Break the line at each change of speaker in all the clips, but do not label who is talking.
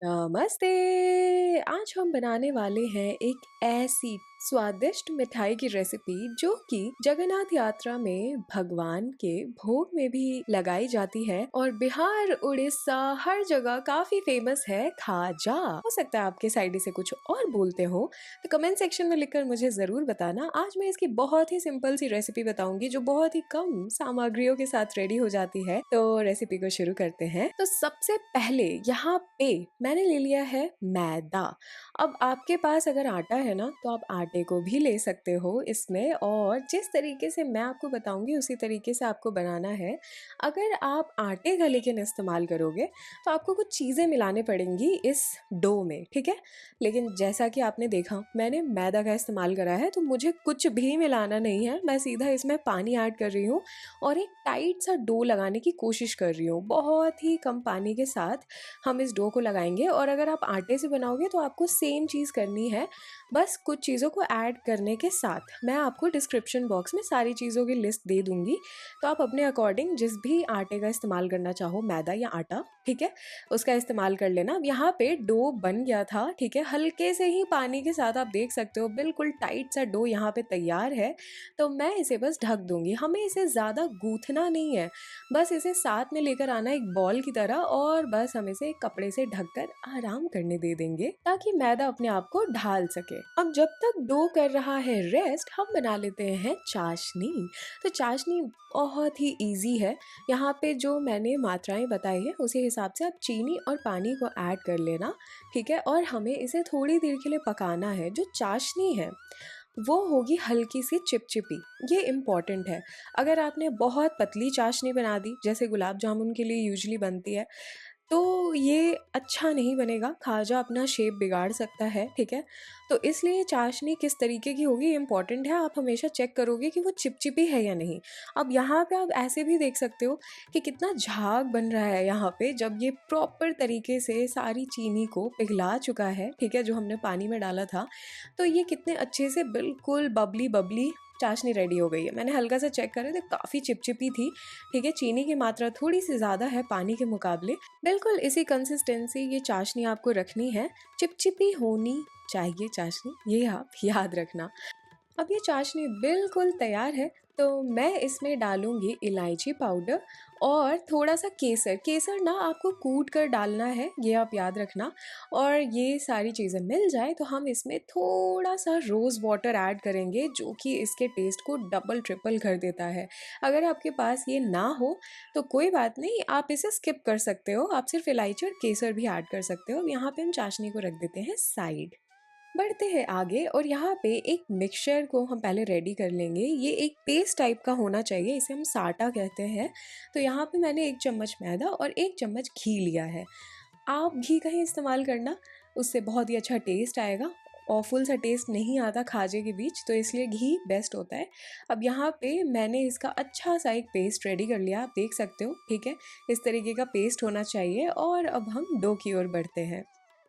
नमस्ते। आज हम बनाने वाले हैं एक ऐसी स्वादिष्ट मिठाई की रेसिपी जो कि जगन्नाथ यात्रा में भगवान के भोग में भी लगाई जाती है और बिहार उड़ीसा हर जगह काफी फेमस है। खाजा। हो सकता है आपके साइड से कुछ और बोलते हो, तो कमेंट सेक्शन में लिखकर मुझे जरूर बताना। आज मैं इसकी बहुत ही सिंपल सी रेसिपी बताऊंगी जो बहुत ही कम सामग्रियों के साथ रेडी हो जाती है। तो रेसिपी को शुरू करते हैं। तो सबसे पहले यहाँ पे मैंने ले लिया है मैदा। अब आपके पास अगर आटा है ना, तो आप आटे को भी ले सकते हो इसमें, और जिस तरीके से मैं आपको बताऊंगी उसी तरीके से आपको बनाना है। अगर आप आटे का लेकिन इस्तेमाल करोगे तो आपको कुछ चीज़ें मिलाने पड़ेंगी इस डो में, ठीक है। लेकिन जैसा कि आपने देखा मैंने मैदा का इस्तेमाल करा है, तो मुझे कुछ भी मिलाना नहीं है। मैं सीधा इसमें पानी ऐड कर रही हूँ और एक टाइट सा डो लगाने की कोशिश कर रही हूँ। बहुत ही कम पानी के साथ हम इस डो को लगाएंगे। और अगर आप आटे से बनाओगे तो आपको सेम चीज़ करनी है, बस कुछ चीज़ों को ऐड करने के साथ। मैं आपको डिस्क्रिप्शन बॉक्स में सारी चीज़ों की लिस्ट दे दूंगी, तो आप अपने अकॉर्डिंग जिस भी आटे का इस्तेमाल करना चाहो, मैदा या आटा, ठीक है, उसका इस्तेमाल कर लेना। अब यहाँ पे डो बन गया था, ठीक है, हल्के से ही पानी के साथ आप देख सकते हो बिल्कुल टाइट सा डो यहाँ पे तैयार है। तो मैं इसे बस ढक दूंगी। हमें इसे ज़्यादा गूंथना नहीं है, बस इसे साथ में लेकर आना एक बॉल की तरह, और बस हम इसे एक कपड़े से ढककर आराम करने दे देंगे ताकि मैदा अपने आप को ढाल सके। अब जब तक डो कर रहा है रेस्ट, हम बना लेते हैं चाशनी। तो चाशनी बहुत ही इजी है। यहाँ पे जो मैंने मात्राएं बताई है उसी हिसाब से आप चीनी और पानी को ऐड कर लेना, ठीक है। और हमें इसे थोड़ी देर के लिए पकाना है। जो चाशनी है वो होगी हल्की सी चिपचिपी, ये इम्पॉर्टेंट है। अगर आपने बहुत पतली चाशनी बना दी, जैसे गुलाब जामुन के लिए यूजली बनती है, तो ये अच्छा नहीं बनेगा। खाजा अपना शेप बिगाड़ सकता है, ठीक है। तो इसलिए चाशनी किस तरीके की होगी ये इंपॉर्टेंट है। आप हमेशा चेक करोगे कि वो चिपचिपी है या नहीं। अब यहाँ पे आप ऐसे भी देख सकते हो कि कितना झाग बन रहा है यहाँ पे, जब ये प्रॉपर तरीके से सारी चीनी को पिघला चुका है, ठीक है, जो हमने पानी में डाला था। तो ये कितने अच्छे से बिल्कुल बबली बबली चाशनी रेडी हो गई है। मैंने हल्का सा चेक करा तो काफ़ी चिपचिपी थी, ठीक है। चीनी की मात्रा थोड़ी सी ज़्यादा है पानी के मुकाबले। बिल्कुल इसी कंसिस्टेंसी ये चाशनी आपको रखनी है, चिपचिपी होनी चाहिए चाशनी, ये आप याद रखना। अब ये चाशनी बिल्कुल तैयार है, तो मैं इसमें डालूंगी इलायची पाउडर और थोड़ा सा केसर। केसर ना आपको कूट कर डालना है, ये आप याद रखना। और ये सारी चीज़ें मिल जाए तो हम इसमें थोड़ा सा रोज़ वाटर ऐड करेंगे, जो कि इसके टेस्ट को डबल ट्रिपल कर देता है। अगर आपके पास ये ना हो तो कोई बात नहीं, आप इसे स्किप कर सकते हो। आप सिर्फ इलायची और केसर भी ऐड कर सकते हो। अब यहाँ पे हम चाशनी को रख देते हैं साइड। बढ़ते हैं आगे, और यहाँ पे एक मिक्सचर को हम पहले रेडी कर लेंगे। ये एक पेस्ट टाइप का होना चाहिए, इसे हम साटा कहते हैं। तो यहाँ पे मैंने 1 चम्मच मैदा और 1 चम्मच घी लिया है। आप घी का ही इस्तेमाल करना, उससे बहुत ही अच्छा टेस्ट आएगा। ऑफुल सा टेस्ट नहीं आता खाजे के बीच, तो इसलिए घी बेस्ट होता है। अब यहाँ पे मैंने इसका अच्छा सा एक पेस्ट रेडी कर लिया, आप देख सकते हो, ठीक है। इस तरीके का पेस्ट होना चाहिए। और अब हम डो की ओर बढ़ते हैं।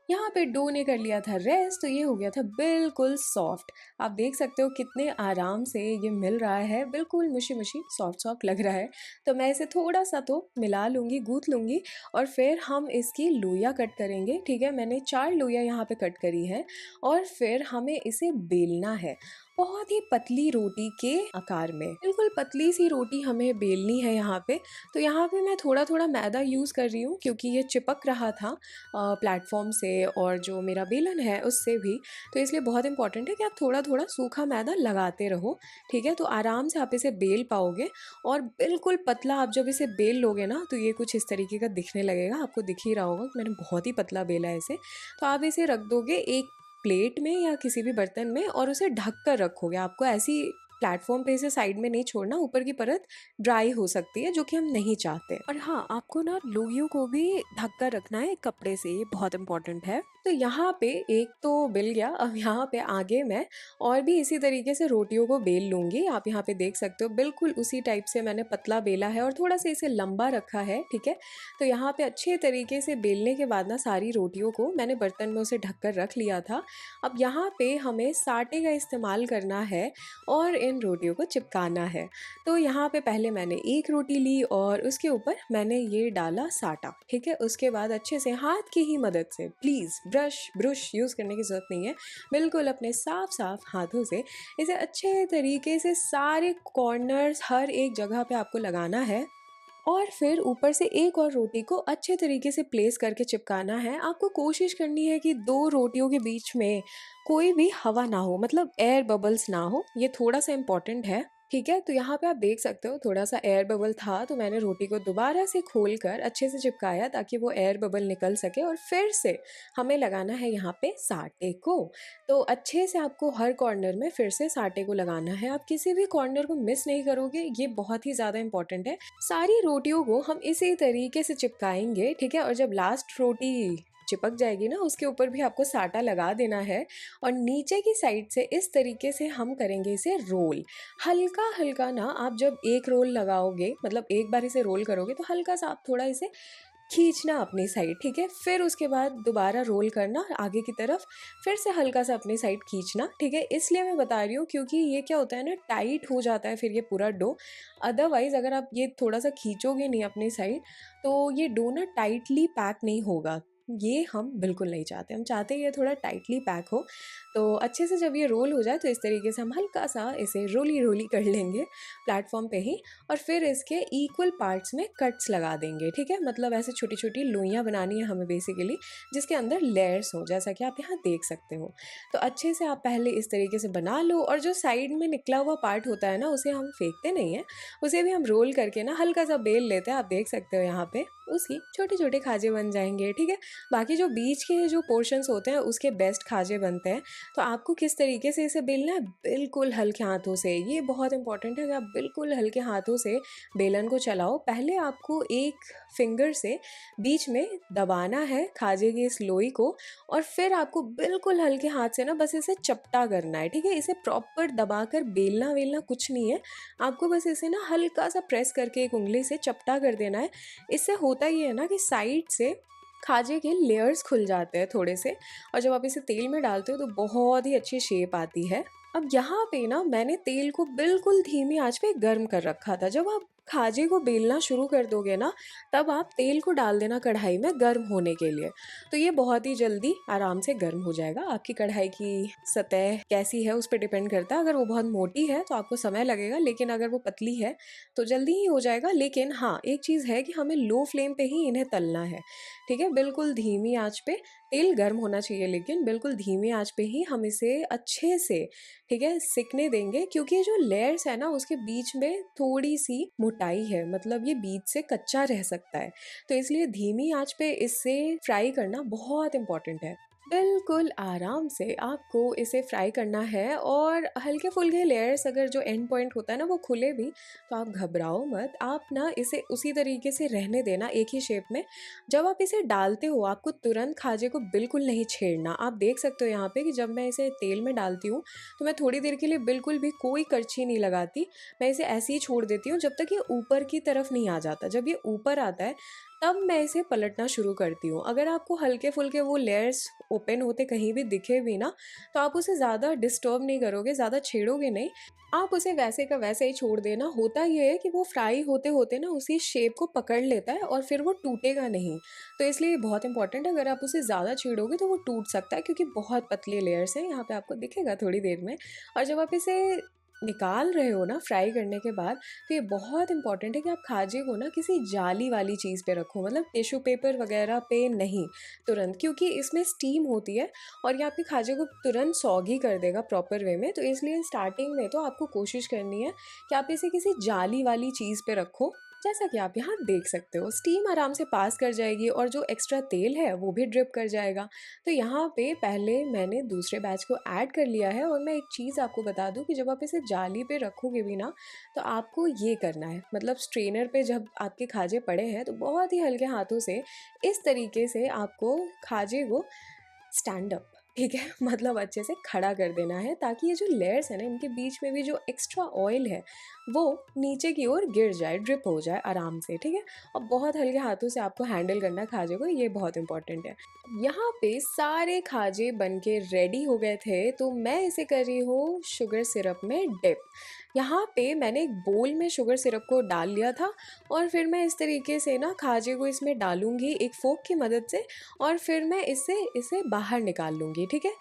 यहाँ पे डो ने कर लिया था रेस्ट, तो ये हो गया था बिल्कुल सॉफ्ट। आप देख सकते हो कितने आराम से ये मिल रहा है, बिल्कुल मुशी मुशी सॉफ्ट सॉफ्ट लग रहा है। तो मैं इसे थोड़ा सा तो मिला लूँगी, गूँथ लूँगी, और फिर हम इसकी लोइयाँ कट करेंगे, ठीक है। मैंने 4 लोइयाँ यहाँ पे कट करी है, और फिर हमें इसे बेलना है बहुत ही पतली रोटी के आकार में। बिल्कुल पतली सी रोटी हमें बेलनी है यहाँ पे। तो यहाँ पे मैं थोड़ा थोड़ा मैदा यूज़ कर रही हूँ, क्योंकि ये चिपक रहा था प्लेटफॉर्म से और जो मेरा बेलन है उससे भी। तो इसलिए बहुत इंपॉर्टेंट है कि आप थोड़ा थोड़ा सूखा मैदा लगाते रहो, ठीक है। तो आराम से आप इसे बेल पाओगे। और बिल्कुल पतला आप जब इसे बेल लोगे ना, तो ये कुछ इस तरीके का दिखने लगेगा। आपको दिख ही रहा होगा कि मैंने बहुत ही पतला बेला है इसे। तो आप इसे रख दोगे एक प्लेट में या किसी भी बर्तन में, और उसे ढक कर रखोगे। आपको ऐसी प्लेटफॉर्म पे इसे साइड में नहीं छोड़ना, ऊपर की परत ड्राई हो सकती है, जो कि हम नहीं चाहते। और हाँ, आपको ना लोइयों को भी ढक कर रखना है कपड़े से, ये बहुत इंपॉर्टेंट है। तो यहाँ पे एक तो बेल गया। अब यहाँ पे आगे मैं और भी इसी तरीके से रोटियों को बेल लूंगी। आप यहाँ पे देख सकते हो बिल्कुल उसी टाइप से मैंने पतला बेला है और थोड़ा सा इसे लंबा रखा है, ठीक है। तो यहाँ पे अच्छे तरीके से बेलने के बाद ना सारी रोटियों को मैंने बर्तन में उसे ढककर रख लिया था। अब यहाँ पे हमें साटे का इस्तेमाल करना है, और इन रोटियों को चिपकाना है। तो यहाँ पे पहले मैंने एक रोटी ली और उसके ऊपर मैंने ये डाला साटा, ठीक है। उसके बाद अच्छे से हाथ की ही मदद से, प्लीज़ ब्रश यूज़ करने की ज़रूरत नहीं है, बिल्कुल अपने साफ साफ हाथों से इसे अच्छे तरीके से सारे कॉर्नर्स हर एक जगह पे आपको लगाना है और फिर ऊपर से एक और रोटी को अच्छे तरीके से प्लेस करके चिपकाना है। आपको कोशिश करनी है कि 2 रोटियों के बीच में कोई भी हवा ना हो, मतलब एयर बबल्स ना हो, ये थोड़ा-सा इम्पोर्टेंट है, ठीक है? तो यहाँ पे आप देख सकते हो थोड़ा-सा एयर बबल था, तो मैंने रोटी को दोबारा से खोलकर अच्छे से चिपकाया ताकि वो एयर बबल निकल सके और फिर से हमें लगाना है यहाँ पे साटे को। तो अच्छे से आपको हर कॉर्नर में फिर से साटे को लगाना है, आप किसी भी कॉर्नर को मिस नहीं करोगे, ये बहुत ही ज़्यादा इम्पोर्टेंट है। सारी रोटियों को हम इसी तरीके से चिपकाएंगे, ठीक है। और जब लास्ट रोटी चिपक जाएगी ना, उसके ऊपर भी आपको साटा लगा देना है और नीचे की साइड से इस तरीके से हम करेंगे इसे रोल। हल्का हल्का ना, आप जब एक रोल लगाओगे, मतलब एक बार इसे रोल करोगे, तो हल्का सा आप थोड़ा इसे खींचना अपनी साइड, ठीक है। फिर उसके बाद दोबारा रोल करना आगे की तरफ, फिर से हल्का सा अपनी साइड खींचना, ठीक है। इसलिए मैं बता रही हूँ क्योंकि ये क्या होता है ना, टाइट हो जाता है फिर ये पूरा डो। अदरवाइज अगर आप ये थोड़ा सा खींचोगे नहीं अपनी साइड, तो ये डो ना टाइटली पैक नहीं होगा। ये हम बिल्कुल नहीं चाहते, हम चाहते हैं ये थोड़ा टाइटली पैक हो। तो अच्छे से जब ये रोल हो जाए तो इस तरीके से हम हल्का सा इसे रोली रोली कर लेंगे प्लेटफॉर्म पे ही, और फिर इसके इक्वल पार्ट्स में कट्स लगा देंगे, ठीक है। मतलब ऐसे छोटी छोटी लोइयाँ बनानी है हमें बेसिकली, जिसके अंदर लेयर्स हो, जैसा कि आप यहाँ देख सकते हो। तो अच्छे से आप पहले इस तरीके से बना लो, और जो साइड में निकला हुआ पार्ट होता है ना, उसे हम फेंकते नहीं हैं, उसे भी हम रोल करके ना हल्का सा बेल लेते हैं। आप देख सकते हो यहाँ पे उसकी छोटे छोटे खाजे बन जाएंगे, ठीक है। बाकी जो बीच के जो पोर्शंस होते हैं उसके बेस्ट खाजे बनते हैं। तो आपको किस तरीके से इसे बेलना है, बिल्कुल हल्के हाथों से, ये बहुत इंपॉर्टेंट है कि आप बिल्कुल हल्के हाथों से बेलन को चलाओ। पहले आपको एक फिंगर से बीच में दबाना है खाजे की इस लोई को, और फिर आपको बिल्कुल हल्के हाथ से ना बस इसे चपटा करना है, ठीक है। इसे प्रॉपर दबाकर बेलना वेलना कुछ नहीं है, आपको बस इसे ना हल्का सा प्रेस करके एक उंगली से चपटा कर देना है। इससे होता ये है ना कि साइड से खाजे के लेयर्स खुल जाते हैं थोड़े से, और जब आप इसे तेल में डालते हो तो बहुत ही अच्छी शेप आती है। अब यहाँ पे ना मैंने तेल को बिल्कुल धीमी आंच पे गर्म कर रखा था। जब आप खाजे को बेलना शुरू कर दोगे ना, तब आप तेल को डाल देना कढ़ाई में गर्म होने के लिए, तो ये बहुत ही जल्दी आराम से गर्म हो जाएगा। आपकी कढ़ाई की सतह कैसी है उस पर डिपेंड करता है, अगर वो बहुत मोटी है तो आपको समय लगेगा, लेकिन अगर वो पतली है तो जल्दी ही हो जाएगा। लेकिन हाँ, एक चीज़ है कि हमें लो फ्लेम पे ही इन्हें तलना है, ठीक है। बिल्कुल धीमी आंच पे, तेल गर्म होना चाहिए लेकिन बिल्कुल धीमी आंच पे ही हम इसे अच्छे से, ठीक है, सिकने देंगे। क्योंकि ये जो लेयर्स है ना, उसके बीच में थोड़ी सी मोटाई है, मतलब ये बीच से कच्चा रह सकता है, तो इसलिए धीमी आंच पे इसे फ्राई करना बहुत इंपॉर्टेंट है। बिल्कुल आराम से आपको इसे फ्राई करना है, और हल्के फुल्के लेयर्स अगर जो एंड पॉइंट होता है ना वो खुले भी, तो आप घबराओ मत, आप ना इसे उसी तरीके से रहने देना एक ही शेप में। जब आप इसे डालते हो आपको तुरंत खाजे को बिल्कुल नहीं छेड़ना। आप देख सकते हो यहाँ पे कि जब मैं इसे तेल में डालती हूँ तो मैं थोड़ी देर के लिए बिल्कुल भी कोई करछी नहीं लगाती, मैं इसे ऐसे ही छोड़ देती हूँ जब तक ये ऊपर की तरफ नहीं आ जाता। जब ये ऊपर आता है तब मैं इसे पलटना शुरू करती हूँ। अगर आपको हल्के फुल्के वो लेयर्स ओपन होते कहीं भी दिखे भी ना, तो आप उसे ज़्यादा डिस्टर्ब नहीं करोगे, ज़्यादा छेड़ोगे नहीं, आप उसे वैसे का वैसे ही छोड़ देना। होता ये है कि वो फ्राई होते होते ना उसी शेप को पकड़ लेता है और फिर वो टूटेगा नहीं, तो इसलिए बहुत इंपॉर्टेंट है। अगर आप उसे ज़्यादा छेड़ोगे तो वो टूट सकता है, क्योंकि बहुत पतले लेयर्स हैं, यहाँ पे आपको दिखेगा थोड़ी देर में। और जब आप इसे निकाल रहे हो ना फ्राई करने के बाद, तो ये बहुत इंपॉर्टेंट है कि आप खाजे को ना किसी जाली वाली चीज़ पे रखो, मतलब टिश्यू पेपर वगैरह पे नहीं तुरंत, क्योंकि इसमें स्टीम होती है और ये आपके खाजे को तुरंत सॉगी कर देगा प्रॉपर वे में। तो इसलिए स्टार्टिंग में तो आपको कोशिश करनी है कि आप इसे किसी जाली वाली चीज़ पे रखो। जैसा कि आप यहाँ देख सकते हो, स्टीम आराम से पास कर जाएगी और जो एक्स्ट्रा तेल है वो भी ड्रिप कर जाएगा। तो यहाँ पे पहले मैंने दूसरे बैच को ऐड कर लिया है, और मैं एक चीज़ आपको बता दूँ कि जब आप इसे जाली पे रखोगे भी ना, तो आपको ये करना है, मतलब स्ट्रेनर पे जब आपके खाजे पड़े हैं तो बहुत ही हल्के हाथों से इस तरीके से आपको खाजे को स्टैंड अप, ठीक है, मतलब अच्छे से खड़ा कर देना है, ताकि ये जो लेयर्स है ना, इनके बीच में भी जो एक्स्ट्रा ऑयल है वो नीचे की ओर गिर जाए, ड्रिप हो जाए आराम से, ठीक है। और बहुत हल्के हाथों से आपको हैंडल करना है खाजे को, ये बहुत इंपॉर्टेंट है। यहाँ पे सारे खाजे बन के रेडी हो गए थे, तो मैं इसे कर रही हूँ शुगर सिरप में डिप। यहाँ पे मैंने एक बोल में शुगर सिरप को डाल लिया था और फिर मैं इस तरीके से ना खाजे को इसमें डालूंगी एक फोक की मदद से और फिर मैं इसे इसे बाहर निकाल लूँगी। ठीक है,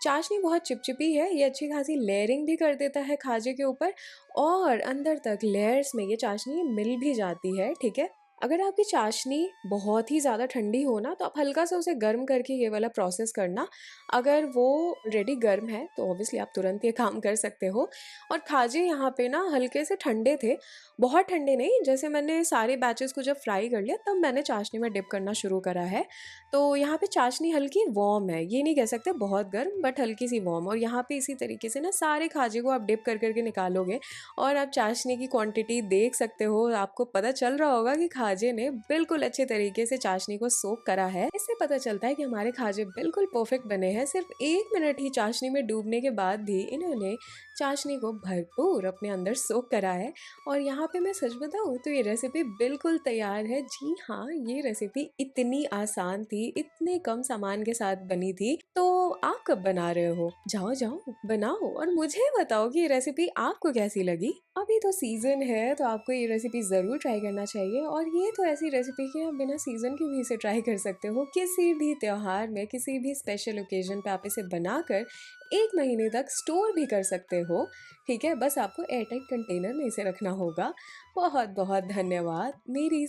चाशनी बहुत चिपचिपी है, ये अच्छी खासी लेयरिंग भी कर देता है खाजे के ऊपर और अंदर तक लेयर्स में ये चाशनी मिल भी जाती है। ठीक है, अगर आपकी चाशनी बहुत ही ज़्यादा ठंडी हो ना तो आप हल्का सा उसे गर्म करके ये वाला प्रोसेस करना। अगर वो ऑलरेडी गर्म है तो ऑब्वियसली आप तुरंत ये काम कर सकते हो। और खाजे यहाँ पे ना हल्के से ठंडे थे, बहुत ठंडे नहीं। जैसे मैंने सारे बैचेस को जब फ्राई कर लिया तब मैंने चाशनी में डिप करना शुरू करा है। तो यहाँ पे चाशनी हल्की वार्म है, ये नहीं कह सकते बहुत गर्म, बट हल्की सी वार्म। और यहाँ पे इसी तरीके से ना सारे खाजे को आप डिप कर करके निकालोगे और आप चाशनी की क्वांटिटी देख सकते हो। आपको पता चल रहा होगा कि खाजे ने बिल्कुल अच्छे तरीके से चाशनी को सोक करा है। इससे पता चलता है कि हमारे खाजे बिल्कुल परफेक्ट बने हैं। सिर्फ 1 मिनट ही चाशनी में डूबने के बाद भी इन्होंने चाशनी को भरपूर अपने अंदर सोक करा है। और यहाँ पे मैं सच बताऊँ तो ये रेसिपी बिल्कुल तैयार है। जी हाँ, ये रेसिपी इतनी आसान थी, इतने कम सामान के साथ बनी थी। तो आप कब बना रहे हो? जाओ जाओ बनाओ और मुझे बताओ कि ये रेसिपी आपको कैसी लगी। अभी तो सीजन है तो आपको ये रेसिपी ज़रूर ट्राई करना चाहिए। और ये तो ऐसी रेसिपी कि आप बिना सीजन के भी इसे ट्राई कर सकते हो। किसी भी त्योहार में, किसी भी स्पेशल ओकेजन पे आप इसे बनाकर 1 महीने तक स्टोर भी कर सकते हो। ठीक है, बस आपको एयरटाइट कंटेनर में इसे रखना होगा। बहुत बहुत धन्यवाद मेरी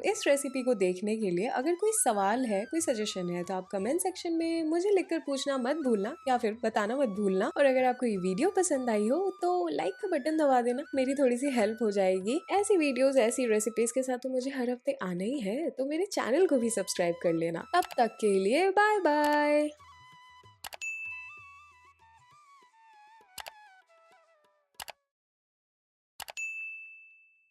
इस रेसिपी को देखने के लिए। अगर कोई सवाल है, कोई सजेशन है तो आप कमेंट सेक्शन में मुझे लिखकर पूछना मत भूलना या फिर बताना मत भूलना। और अगर आपको ये वीडियो पसंद आई हो तो लाइक का बटन दबा देना, मेरी थोड़ी सी हेल्प हो जाएगी। ऐसी वीडियोस, ऐसी रेसिपीज के साथ तो मुझे हर हफ्ते आना ही है, तो मेरे चैनल को भी सब्सक्राइब कर लेना। तब तक के लिए बाय बाय।